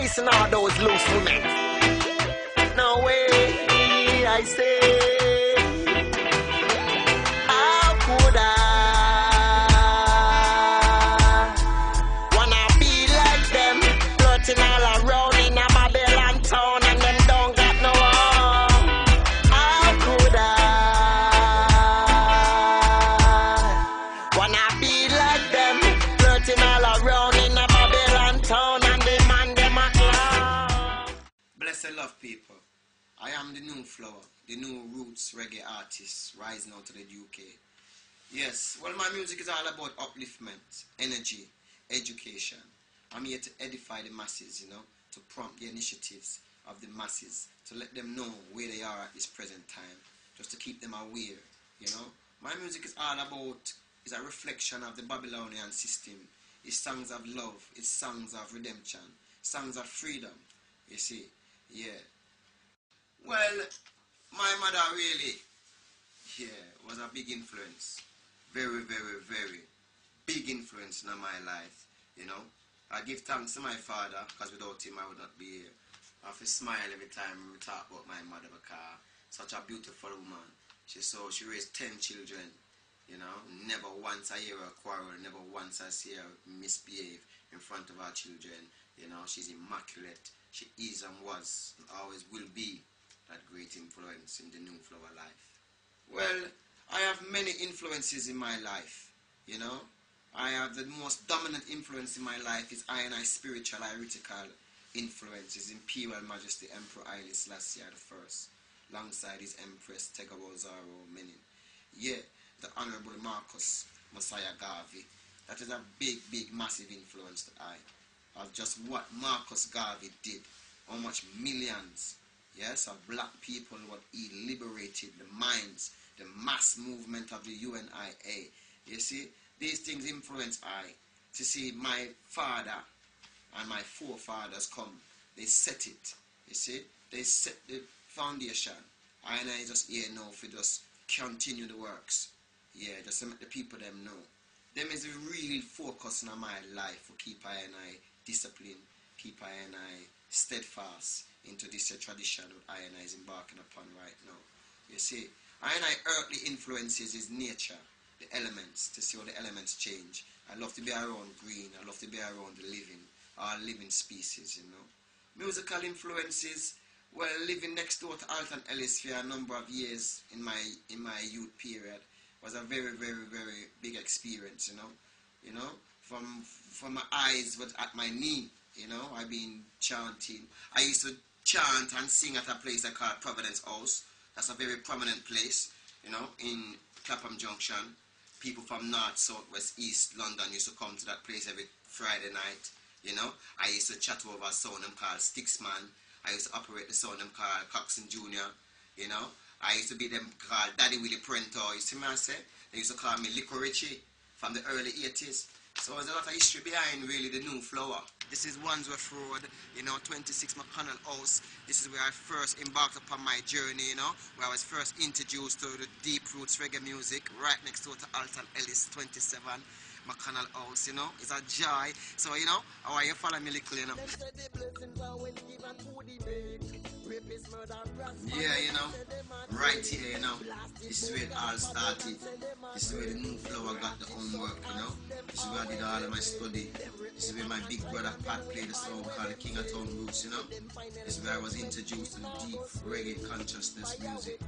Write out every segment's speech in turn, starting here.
releasing all those loose women. No way, I say. How could I wanna be like them, flirting all around in a Babylon town and them don't got no home? How could I wanna be like them, flirting all around in a Babylon town and the man them a clown? Blessed love people, I am the new Flowah, the new roots reggae artist rising out of the UK. Yes, well, my music is all about upliftment, energy, education. I'm here to edify the masses, you know, to prompt the initiatives of the masses, to let them know where they are at this present time, just to keep them aware, you know. My music is all about, is a reflection of the Babylonian system. It's songs of love, it's songs of redemption, songs of freedom, you see, yeah. Well, my mother really, was a big influence. Very, very, very big influence in my life, you know. I give thanks to my father, because without him I would not be here. I have to smile every time we talk about my mother, because such a beautiful woman. She raised 10 children, you know. Never once I hear her quarrel, never once I see her misbehave in front of her children. You know, she's immaculate. She is and was and always will be that great influence in the new Flowah life. Well, I have many influences in my life, you know. I have the most dominant influence in my life is I spiritual, heretical influence, is Imperial Majesty Emperor Haile Selassie I, alongside his Empress Tegawazaro Menin. Yeah, the Honorable Marcus Messiah Garvey. That is a big, big, massive influence to I. Of just what Marcus Garvey did, how much millions, yes, of black people, what he liberated, the minds, the mass movement of the UNIA. You see, these things influence I. To see my father and my forefathers come, they set it, you see, they set the foundation. I just here now for just continue the works. Yeah, just to make the people them know. Them is a real focus in my life for keep I discipline, keep I steadfast into this tradition that I is embarking upon right now. You see, I earthly influences is nature, the elements, to see how the elements change. I love to be around green, I love to be around the all living species, you know. Musical influences, well, living next door to Alton Ellis for a number of years in my youth period was a very, very, very big experience, you know. You know, from my eyes was at my knee, you know, I've been chanting. I used to chant and sing at a place I call Providence House. That's a very prominent place, you know, in Clapham Junction. People from north, south, west, east London used to come to that place every Friday night, you know. I used to chat over a sound them called Sticksman. I used to operate the sound them called Coxon Jr., you know. I used to be them called Daddy Willie Prento. You see me I say? They used to call me Lico Richie from the early 80s. So there's a lot of history behind really the new Flowah. This is Wandsworth Road, you know, 26 McConnell House. This is where I first embarked upon my journey, you know, where I was first introduced to the deep roots reggae music, right next door to Alton Ellis, 27 McConnell House, you know. It's a joy. So, you know, how are you follow me little, you know? Yeah, you know, right here, you know, this is where it all started. This is where the new Flowah got the homework, you know. This is where I did all of my study. This is where my big brother Pat played a song called the King of Town Roots, you know. This is where I was introduced to the deep reggae consciousness music.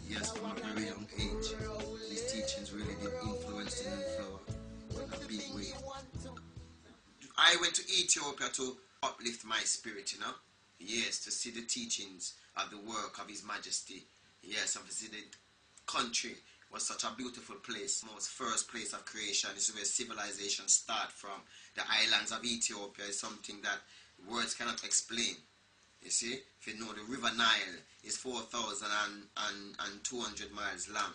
Yes, from a very young age. These teachings really did influence the new Flowah in a big way. I went to Ethiopia to uplift my spirit, you know. Yes, to see the teachings of the work of His Majesty. Yes, obviously the country was such a beautiful place. Most first place of creation. This is where civilization starts from. The islands of Ethiopia is something that words cannot explain. You see, if you know the River Nile is 4,200 miles long.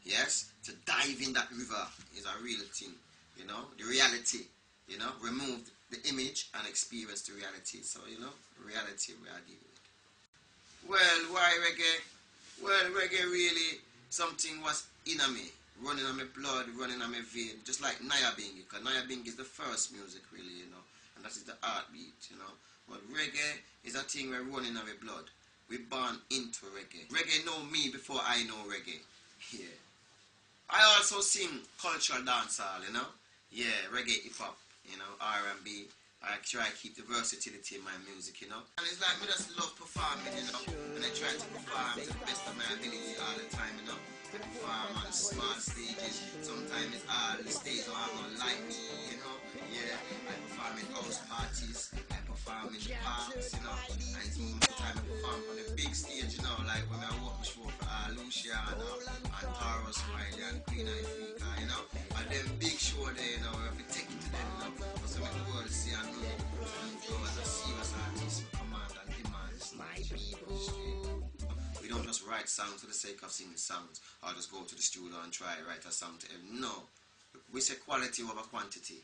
Yes, to dive in that river is a real thing. You know, the reality. You know, remove the image and experience the reality. So, you know, reality we are dealing with. Well, why reggae? Well, reggae really, something was in me, running on my blood, running on my vein, just like Nyabingi, because Nyabingi is the first music really, you know, and that is the heartbeat, you know. But reggae is a thing we're running our blood. We're born into reggae. Reggae know me before I know reggae. Yeah. I also sing cultural dancehall, you know? Yeah, reggae, hip-hop, you know, R&B. I try to keep the versatility in my music, you know? And it's like me just love performing, you know? And I try to perform to the best of my ability all the time, you know? I perform on small stages. Sometimes it's all the stage where I'm not like me, you know? Yeah, I perform in house parties. I perform in the parks, you know? And sometimes I perform on the big stage, you know? Like when I walk the show for Luciana and Taurus Smiley and Queen Ifrika, you know? And them big show there, you know? We have to take it to them, you know? Because I make the world see and know Flow as a serious artist, command and demands. My people. We don't just write songs for the sake of singing songs or just go to the studio and try to write a song to them. No. We say quality over quantity.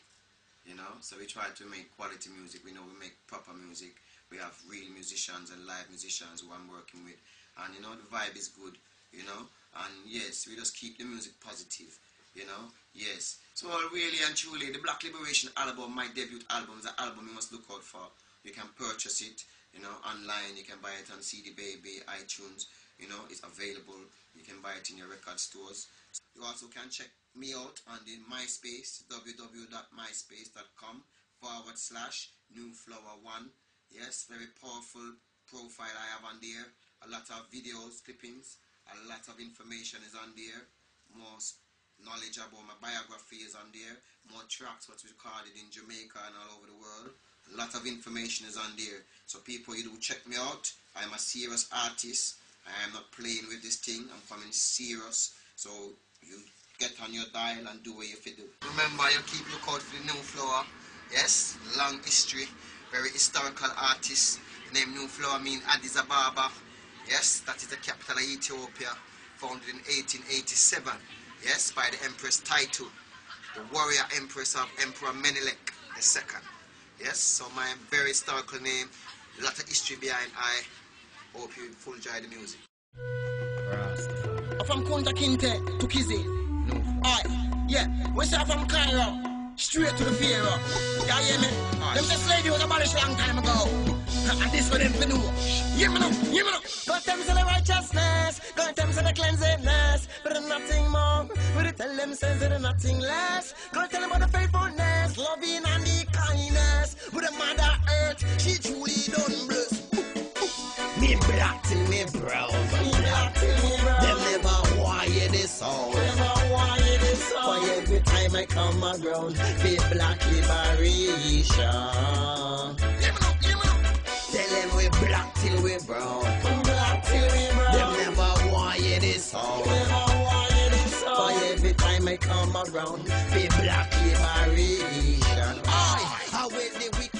You know? So we try to make quality music. We know we make proper music. We have real musicians and live musicians who I'm working with. And you know, the vibe is good, you know? And yes, we just keep the music positive, you know? Yes. So really and truly, the Black Liberation album, my debut album, is an album you must look out for. You can purchase it, you know, online. You can buy it on CD Baby, iTunes, you know, it's available. You can buy it in your record stores. You also can check me out on the MySpace, www.myspace.com/newflower1. Yes, very powerful profile I have on there. A lot of videos, clippings, a lot of information is on there. More knowledge about my biography is on there. More tracks, what's recorded in Jamaica and all over the world. A lot of information is on there. So people, you do check me out. I'm a serious artist. I am not playing with this thing. I'm coming serious. So you get on your dial and do what you have to do. Remember, you keep look out for the new Flowah. Yes, long history. Very historical artist. The name New Flowah means Addis Ababa. Yes, that is the capital of Ethiopia. Founded in 1887. Yes, by the Empress Titu, the warrior empress of Emperor Menelik II. Yes, so my very historical name. A lot of history behind I. Hope you full enjoy the music. From Kunta Kinte to Kizzy. No. Alright, yeah, we start from Cairo, straight to the Pharaoh. Y'all hear me? Them say slavery was abolished a long time ago. And this for them to know. Hear me now, hear me now. God tell them say the righteousness, God tell them say the cleanliness, but there's nothing more. But they tell them say there's nothing less. God tell them about the faithfulness, loving and the kindness. With the mother earth, she truly done bless. Me black till me brown. Me black till me brown. Them never wire this song. Never wire this song. For every time I come around, be black liberation. Tell them we black till we brown. Black till we brown. Them never wire this song. Never wire this song. For every time I come around, be black liberation. I with the wicked.